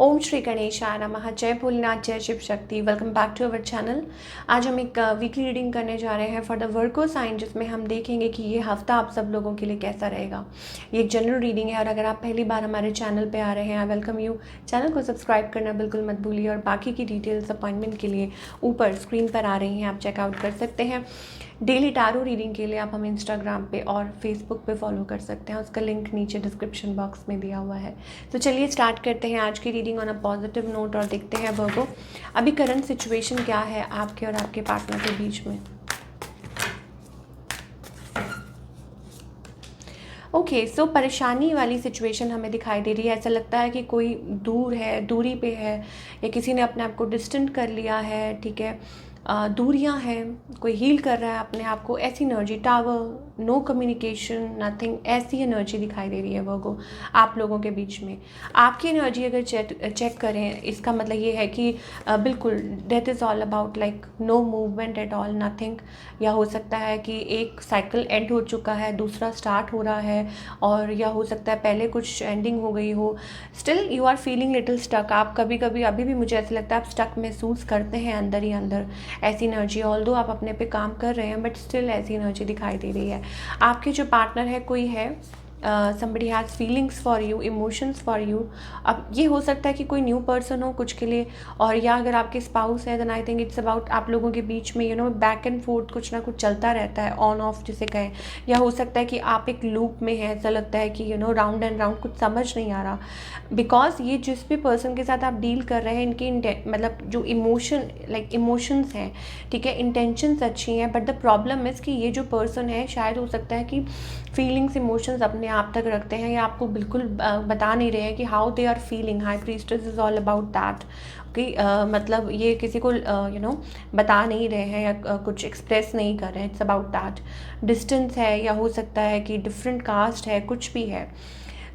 ओम श्री गणेशाय नमः। जय भोलेनाथ, जय Shiv Shakti. Welcome back to our channel. आज हम एक वीकली रीडिंग करने जा रहे हैं फॉर द वर्गो साइन, जिसमें हम देखेंगे कि ये हफ्ता आप सब लोगों के लिए कैसा रहेगा। ये एक जनरल रीडिंग है और अगर आप पहली बार हमारे चैनल पे आ रहे हैं, आई वेलकम यू। चैनल को सब्सक्राइब करना बिल्कुल मत भूलिए और बाकी की डिटेल्स अपॉइंटमेंट के लिए ऊपर स्क्रीन पर आ रही हैं, आप चेकआउट कर सकते हैं। डेली टैरो रीडिंग के लिए आप हमें इंस्टाग्राम पे और फेसबुक पे फॉलो कर सकते हैं, उसका लिंक नीचे डिस्क्रिप्शन बॉक्स में दिया हुआ है। तो चलिए स्टार्ट करते हैं आज की reading on a positive note और देखते हैं वर्गो अभी करंट सिचुएशन क्या है आपके और आपके पार्टनर के बीच में। ओके सो परेशानी वाली सिचुएशन हमें दिखाई दे रही है। ऐसा लगता है कि कोई दूर है, दूरी पे है, या किसी ने अपने आप को डिस्टेंट कर लिया है। ठीक है, दूरियां हैं, कोई हील कर रहा है अपने आप को। ऐसी energy, tower, no communication, nothing, ऐसी एनर्जी दिखाई दे रही है वर्गो आप लोगों के बीच में। आपकी एनर्जी अगर चेक करें, इसका मतलब ये है कि बिल्कुल death is all about like no movement at all, nothing. या हो सकता है कि एक साइकिल एंड हो चुका है, दूसरा स्टार्ट हो रहा है, और या हो सकता है पहले कुछ एंडिंग हो गई हो। Still you are feeling little stuck. आप कभी कभी अभी भी मुझे ऐसा लगता है आप स्टक महसूस करते हैं अंदर ही अंदर। ऐसी एनर्जी, ऑल्दो आप अपने पे काम कर रहे हैं, बट स्टिल ऐसी एनर्जी दिखाई दे रही है। आपके जो पार्टनर है, कोई है, somebody has feelings for you, emotions for you। अब ये हो सकता है कि कोई न्यू पर्सन हो कुछ के लिए, और या अगर आपके स्पाउस है then I think it's about आप लोगों के बीच में बैक एंड फोर्थ कुछ ना कुछ चलता रहता है, ऑन ऑफ जिसे कहें। या हो सकता है कि आप एक लूप में हैं, ऐसा लगता है कि राउंड एंड राउंड, कुछ समझ नहीं आ रहा। बिकॉज ये जिस भी पर्सन के साथ आप डील कर रहे हैं, इनकी मतलब जो इमोशंस हैं, ठीक है, इंटेंशंस अच्छी हैं, बट द प्रॉब्लम इज़ कि ये जो पर्सन है शायद हो सकता है कि फीलिंग्स, इमोशंस अपने आप तक रखते हैं, या आपको बिल्कुल बता नहीं रहे हैं कि how they are feeling. High priestess is all about that कि मतलब ये किसी को बता नहीं रहे हैं, या कुछ एक्सप्रेस नहीं कर रहे हैं। It's about that. डिस्टेंस है, या हो सकता है कि डिफरेंट कास्ट है, कुछ भी है।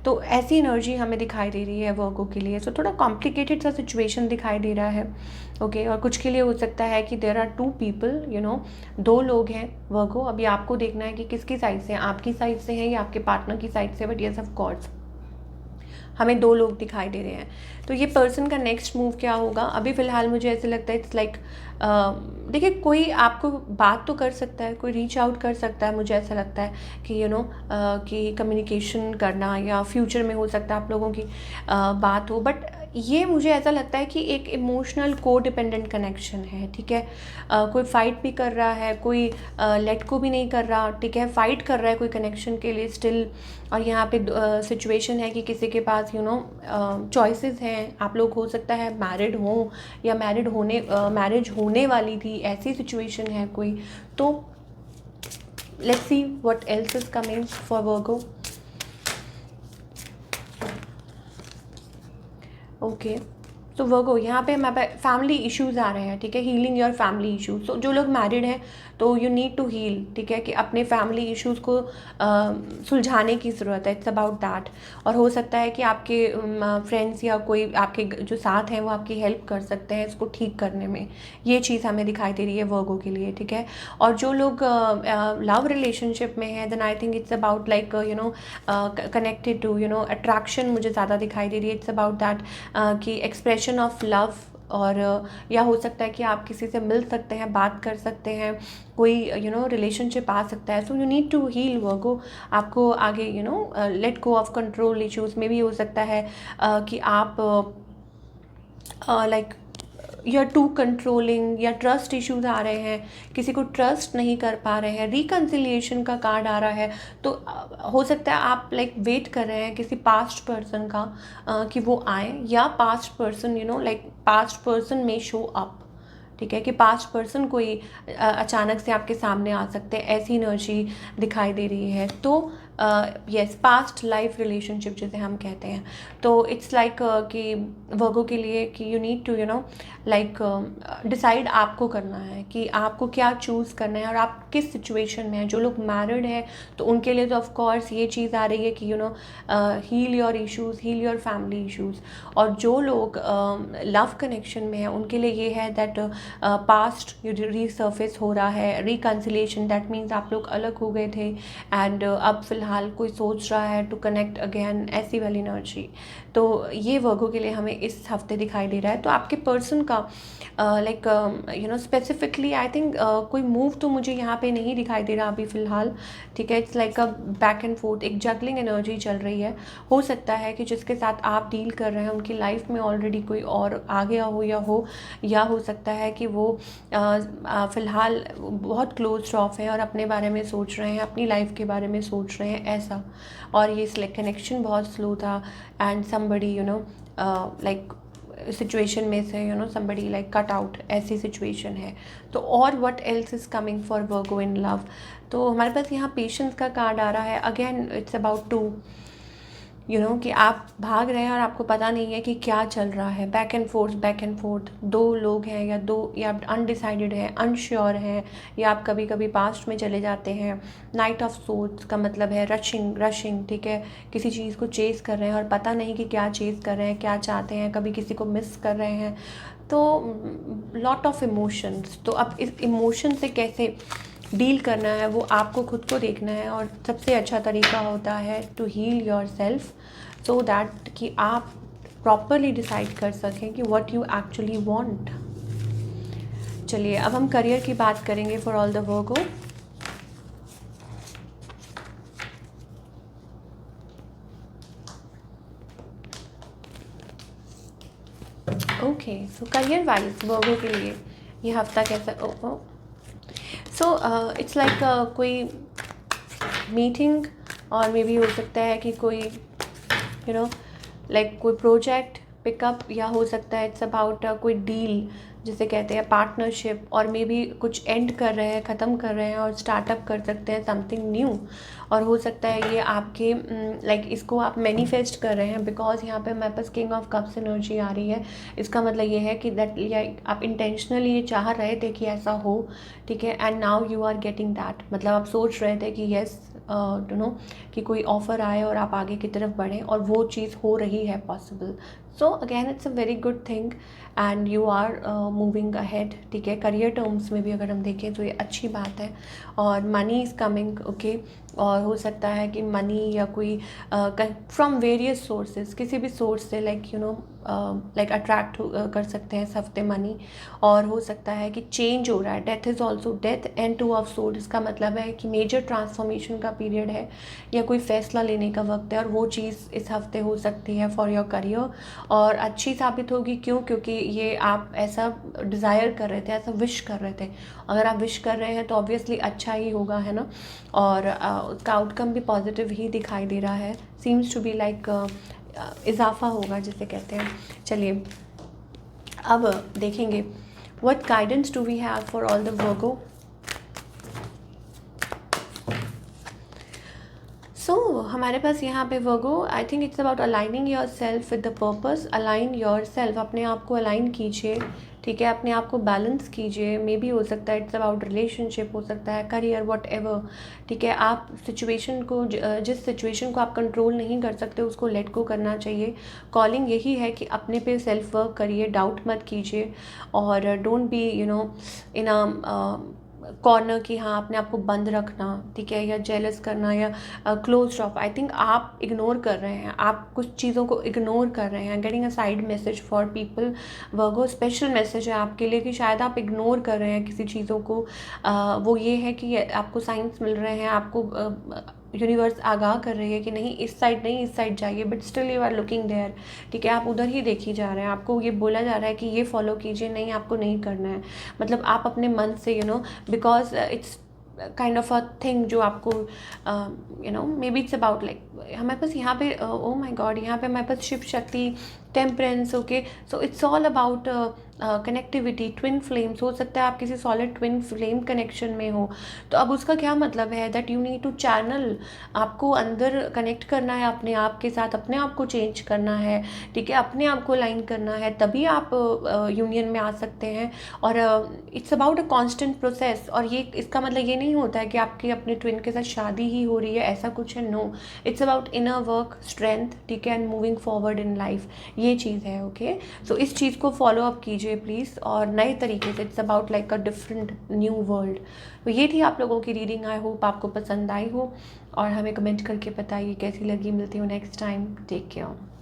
तो ऐसी एनर्जी हमें दिखाई दे रही है वर्गो के लिए। सो थोड़ा कॉम्प्लिकेटेड सा सिचुएशन दिखाई दे रहा है। ओके, और कुछ के लिए हो सकता है कि देर आर टू पीपल, दो लोग हैं वर्गो। अभी आपको देखना है कि किसकी साइड से हैं, आपकी साइड से हैं या आपके पार्टनर की साइड से। बट येस ऑफ कोर्स हमें दो लोग दिखाई दे रहे हैं। तो ये पर्सन का नेक्स्ट मूव क्या होगा, अभी फ़िलहाल मुझे ऐसे लगता है इट्स लाइक देखिए, कोई आपको बात तो कर सकता है, कोई रीच आउट कर सकता है। मुझे ऐसा लगता है कि कि कम्युनिकेशन करना, या फ्यूचर में हो सकता है आप लोगों की बात हो। बट ये मुझे ऐसा लगता है कि एक इमोशनल को डिपेंडेंट कनेक्शन है। ठीक है, कोई फाइट भी कर रहा है, कोई लेट को भी नहीं कर रहा। ठीक है, फाइट कर रहा है कोई कनेक्शन के लिए स्टिल। और यहाँ पे सिचुएशन है कि किसी के पास चॉइसेस हैं। आप लोग हो सकता है मैरिड हों, या मैरिज होने वाली थी, ऐसी सिचुएशन है कोई। तो let's see what else is coming for Virgo. Okay, तो वर्गो यहाँ पे हमारे फैमिली इश्यूज आ रहे हैं। ठीक है, हीलिंग योर फैमिली इश्यूज। तो जो लोग मैरिड हैं तो यू नीड टू हील। ठीक है, कि अपने फैमिली इश्यूज को सुलझाने की ज़रूरत है। It's about that. और हो सकता है कि आपके फ्रेंड्स या कोई आपके जो साथ हैं वो आपकी हेल्प कर सकते हैं इसको ठीक करने में। ये चीज़ हमें दिखाई दे रही है वर्गो के लिए। ठीक है, और जो लोग लव रिलेशनशिप में हैं then I think it's about like connected to attraction मुझे ज़्यादा दिखाई दे रही है। इट्स अबाउट दैट कि एक्सप्रेशन ऑफ लव। और या हो सकता है कि आप किसी से मिल सकते हैं, बात कर सकते हैं, कोई रिलेशनशिप आ सकता है। So you need to heal Virgo. आपको आगे let go of control issues में भी हो सकता है कि आप like you are too controlling, या ट्रस्ट इश्यूज आ रहे हैं, किसी को ट्रस्ट नहीं कर पा रहे हैं। रिकन्सिलिएशन का कार्ड आ रहा है। तो हो सकता है आप लाइक वेट कर रहे हैं किसी पास्ट पर्सन का कि वो आए, या पास्ट पर्सन पास्ट पर्सन में शो अप। ठीक है, कि पास्ट पर्सन कोई अचानक से आपके सामने आ सकते हैं, ऐसी एनर्जी दिखाई दे रही है। तो यस, पास्ट लाइफ रिलेशनशिप जिसे हम कहते हैं। तो इट्स लाइक कि वर्गो के लिए कि you need to like decide आपको करना है कि आपको क्या चूज़ करना है और आप किस सिचुएशन में हैं। जो लोग मैरिड हैं तो उनके लिए तो ऑफ कोर्स ये चीज़ आ रही है कि heal your issues, heal your family issues. और जो लोग लव कनेक्शन में हैं उनके लिए ये है दैट पास्ट रीसर्फेस हो रहा है, रिकन्सिलिएशन। दैट मीन्स आप लोग अलग हो गए थे एंड अब फिलहाल कोई सोच रहा है टू कनेक्ट अगेन, ऐसी वाली एनर्जी। तो ये वर्गो के लिए हमें इस हफ्ते दिखाई दे रहा है। तो आपके पर्सन का लाइक स्पेसिफिकली आई थिंक कोई मूव तो मुझे यहाँ पे नहीं दिखाई दे रहा अभी फ़िलहाल, ठीक है। It's like a back and fourth, एक जगलिंग एनर्जी चल रही है। हो सकता है कि जिसके साथ आप डील कर रहे हैं उनकी लाइफ में ऑलरेडी कोई और आ गया हो, या हो सकता है कि वो फ़िलहाल बहुत क्लोज ऑफ है और अपने बारे में सोच रहे हैं, अपनी लाइफ के बारे में सोच रहे हैं, ऐसा। और ये कनेक्शन बहुत स्लो था एंड समबडी लाइक सिचुएशन में से समबडी लाइक कट आउट, ऐसी सिचुएशन है। तो और what else is coming for Virgo in love. तो हमारे पास यहाँ पेशेंस का कार्ड आ रहा है। अगेन इट्स अबाउट टू कि आप भाग रहे हैं और आपको पता नहीं है कि क्या चल रहा है। बैक एंड फोर्थ दो लोग हैं, या आप अनडिसाइडेड हैं, अनश्योर हैं, या आप कभी कभी पास्ट में चले जाते हैं। नाइट ऑफ सोर्ड्स का मतलब है रशिंग, ठीक है। किसी चीज़ को चेज़ कर रहे हैं और पता नहीं कि क्या चेज़ कर रहे हैं, क्या चाहते हैं, कभी किसी को मिस कर रहे हैं। तो लॉट ऑफ इमोशंस। तो अब इस इमोशन से कैसे डील करना है वो आपको खुद को देखना है। और सबसे अच्छा तरीका होता है to heal yourself, so that कि आप प्रॉपरली डिसाइड कर सकें कि व्हाट यू एक्चुअली वांट। चलिए अब हम करियर की बात करेंगे for all the Virgo. Okay, so career wise Virgo के लिए ये हफ्ता कैसा। सो इट्स लाइक कोई मीटिंग, और मे बी हो सकता है कि कोई लाइक कोई प्रोजेक्ट पिकअप, या हो सकता है इट्स अबाउट कोई डील जिसे कहते हैं पार्टनरशिप, और मे बी कुछ एंड कर रहे हैं, ख़त्म कर रहे हैं और स्टार्टअप कर सकते हैं समथिंग न्यू। और हो सकता है ये आपके लाइक इसको आप मैनिफेस्ट कर रहे हैं, बिकॉज यहाँ पे हमारे पास किंग ऑफ कप्स एनर्जी आ रही है। इसका मतलब ये है कि दैट आप इंटेंशनली ये चाह रहे थे कि ऐसा हो, ठीक है, and now you are getting that. मतलब आप सोच रहे थे कि येस कि कोई ऑफ़र आए और आप आगे की तरफ बढ़ें, और वो चीज़ हो रही है possible. So again it's a very good thing and you are moving ahead, ठीक है। करियर टर्म्स में भी अगर हम देखें तो ये अच्छी बात है। और मनी इज़ कमिंग, ओके। और हो सकता है कि मनी या कोई फ्रॉम वेरियस सोर्सेज, किसी भी सोर्स से लाइक अट्रैक्ट कर सकते हैं इस हफ्ते मनी। और हो सकता है कि चेंज हो रहा है। Death is also death and two of sword, इसका मतलब है कि मेजर ट्रांसफॉर्मेशन का पीरियड है, या कोई फैसला लेने का वक्त है, और वो चीज़ इस हफ्ते हो सकती है फॉर योर करियर, और अच्छी साबित होगी। क्योंकि ये आप ऐसा डिज़ायर कर रहे थे, ऐसा विश कर रहे थे। अगर आप विश कर रहे हैं तो ऑब्वियसली अच्छा ही होगा, है ना। और उसका आउटकम भी पॉजिटिव ही दिखाई दे रहा है। सीम्स टू बी लाइक इजाफा होगा जिसे कहते हैं। चलिए अब देखेंगे what guidance do we have for all the Virgo. So हमारे पास यहाँ पे Virgo, I think it's about aligning yourself with the purpose. Align yourself, अपने आप को अलाइन कीजिए, ठीक है। अपने आप को बैलेंस कीजिए। मे बी हो सकता है इट्स अबाउट रिलेशनशिप, हो सकता है करियर, वट एवर, ठीक है। आप सिचुएशन को, जिस सिचुएशन को आप कंट्रोल नहीं कर सकते उसको लेट गो करना चाहिए। कॉलिंग यही है कि अपने पे सेल्फ वर्क करिए, डाउट मत कीजिए, और don't be in a corner की, हाँ, अपने आप को बंद रखना, ठीक है, या जेलस करना, या क्लोज ऑफ। आई थिंक आप इग्नोर कर रहे हैं, आप कुछ चीज़ों को इग्नोर कर रहे हैं। Getting a side message for people Virgo, special message है आपके लिए कि शायद आप इग्नोर कर रहे हैं किसी चीज़ों को। वो ये है कि आपको साइंस मिल रहे हैं, आपको यूनिवर्स आगाह कर रही है कि नहीं, इस साइड नहीं, इस साइड जाइए, but still you are looking there, ठीक है। आप उधर ही देखी जा रहे हैं। आपको ये बोला जा रहा है कि ये फॉलो कीजिए, नहीं, आपको नहीं करना है। मतलब आप अपने मन से because it's kind of a thing जो आपको may be it's about like हमारे पास यहाँ पे ओ माय गॉड, यहाँ पे हमारे पास Shiv Shakti, temperance, okay. So it's all about connectivity, twin flames. हो सकता है आप किसी सॉलिड ट्विन फ्लेम कनेक्शन में हो। तो अब उसका क्या मतलब है, that you need to channel, आपको अंदर कनेक्ट करना है अपने आप के साथ, अपने आप को चेंज करना है, ठीक है, अपने आप को लाइन करना है, तभी आप यूनियन में आ सकते हैं। और it's about a constant process. और ये इसका मतलब ये नहीं होता है कि आपकी अपने ट्विन के साथ शादी ही हो रही है, ऐसा कुछ है, no. It's about inner work, strength, ठीक है, and moving forward in life, ये चीज़ है, ओके। सो इस चीज़ को फॉलो अप कीजिए प्लीज़, और नए तरीके से। It's about like a different new world. तो ये थी आप लोगों की रीडिंग। आई होप आपको पसंद आई हो, और हमें कमेंट करके बताइए कैसी लगी। मिलती हूँ नेक्स्ट टाइम। Take care.